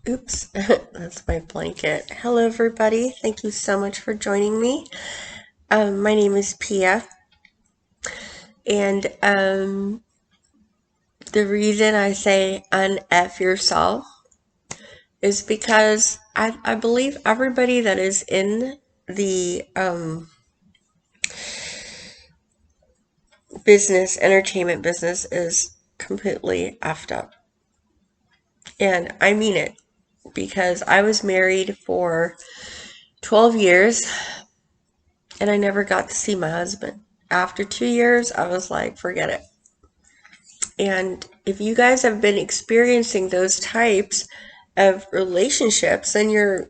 Oops, that's my blanket. Hello, everybody. Thank you so much for joining me. My name is Pia, and the reason I say unf yourself is because I believe everybody that is in the entertainment business, is completely effed up. And I mean it, because I was married for 12 years and I never got to see my husband. After 2 years, I was like, forget it. And if you guys have been experiencing those types of relationships, then you're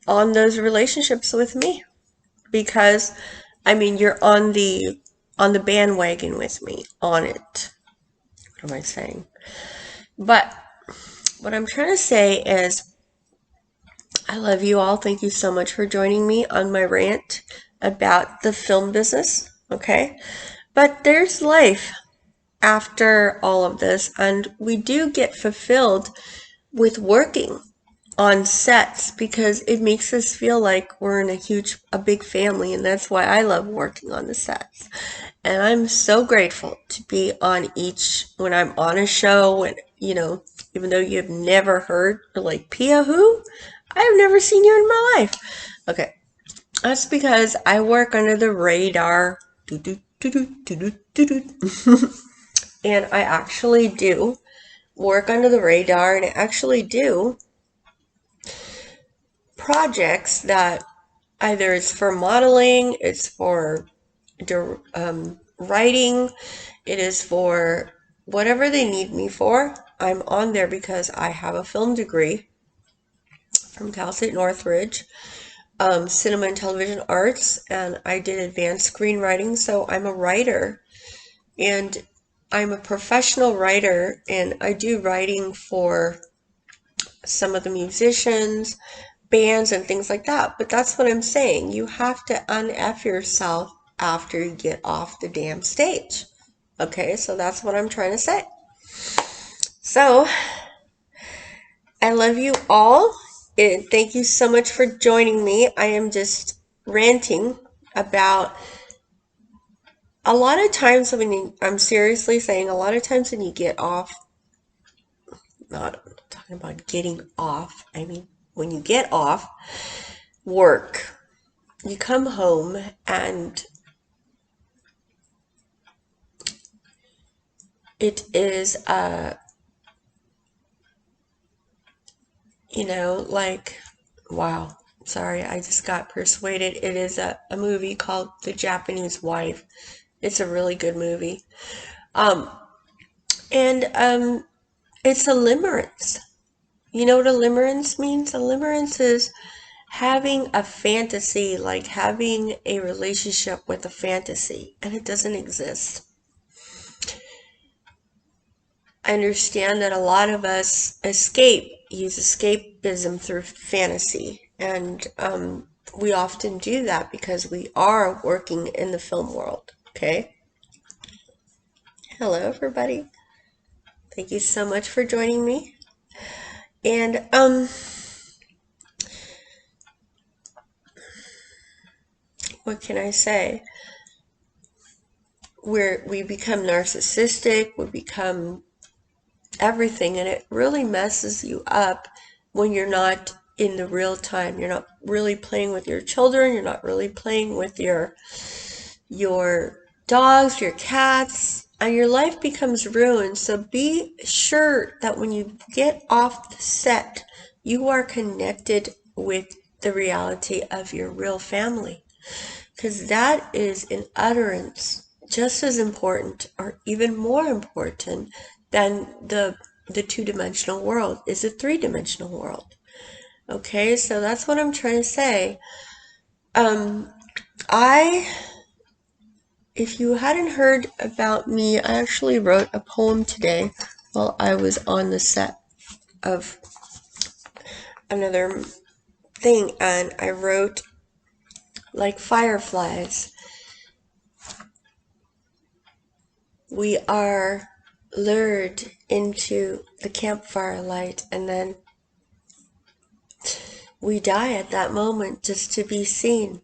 on those relationships with me, because you're on the bandwagon with me on it. What am I saying? But what I'm trying to say is, I love you all. Thank you so much for joining me on my rant about the film business. Okay. But there's life after all of this, and we do get fulfilled with working on sets because it makes us feel like we're in a big family, and that's why I love working on the sets. And I'm so grateful to be on when I'm on a show, and even though you've never heard, like, Pia who? I've never seen you in my life. Okay, that's because I work under the radar. And I actually do work under the radar, and I actually do projects that either it's for modeling, it's for writing, it is for whatever they need me for. I'm on there because I have a film degree from Cal State Northridge, cinema and television arts, and I did advanced screenwriting, so I'm a writer. And I'm a professional writer, and I do writing for some of the musicians, bands, and things like that. But that's what I'm saying. You have to unf yourself after you get off the damn stage. Okay, so that's what I'm trying to say. So, I love you all. And thank you so much for joining me. I am just ranting about a lot of times I'm seriously saying, a lot of times when you get off, not talking about getting off, when you get off work, you come home and it is, like, wow, sorry, I just got persuaded. It is a movie called The Japanese Wife. It's a really good movie. And it's a limerence. You know what a limerence means? A limerence is having a fantasy, like having a relationship with a fantasy, and it doesn't exist. I understand that a lot of us use escapism through fantasy, and we often do that because we are working in the film world. Okay? Hello, everybody. Thank you so much for joining me. And what can I say? We become narcissistic, we become everything, and it really messes you up when you're not in the real time. You're not really playing with your children, you're not really playing with your dogs, your cats, and your life becomes ruined. So be sure that when you get off the set, you are connected with the reality of your real family, because that is an utterance just as important, or even more important, than the two-dimensional world is a three-dimensional world. Okay, so that's what I'm trying to say. If you hadn't heard about me, I actually wrote a poem today while I was on the set of another thing, and I wrote, like fireflies, we are lured into the campfire light, and then we die at that moment just to be seen.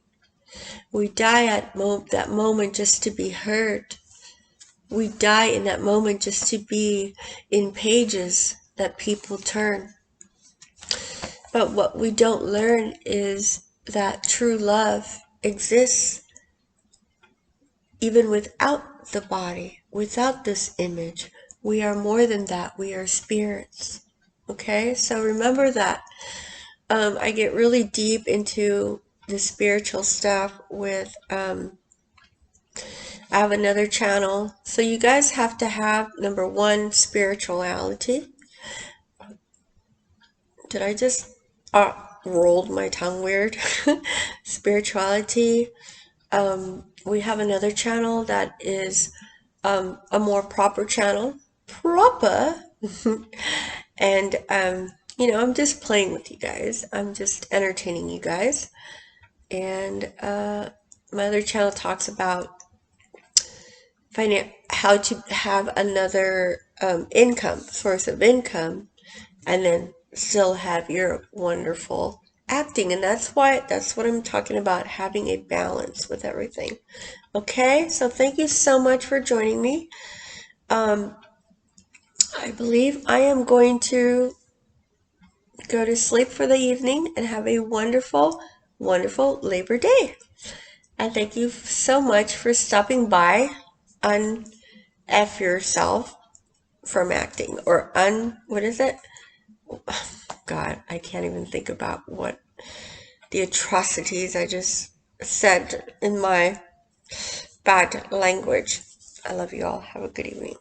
We die at that moment just to be heard. We die in that moment just to be in pages that people turn. But what we don't learn is that true love exists even without the body, without this image. We are more than that. We are spirits. Okay? So remember that. I get really deep into the spiritual stuff with, I have another channel. So you guys have to have, number one, spirituality. Did I just rolled my tongue weird? Spirituality. We have another channel that is a more proper channel. Proper. And, I'm just playing with you guys. I'm just entertaining you guys. And my other channel talks about how to have another source of income, and then still have your wonderful acting. And that's what I'm talking about, having a balance with everything. Okay, so thank you so much for joining me. I believe I am going to go to sleep for the evening and have a wonderful, wonderful Labor Day. And thank you so much for stopping by. Un-F yourself from acting, or what is it? God, I can't even think about what the atrocities I just said in my bad language. I love you all. Have a good evening.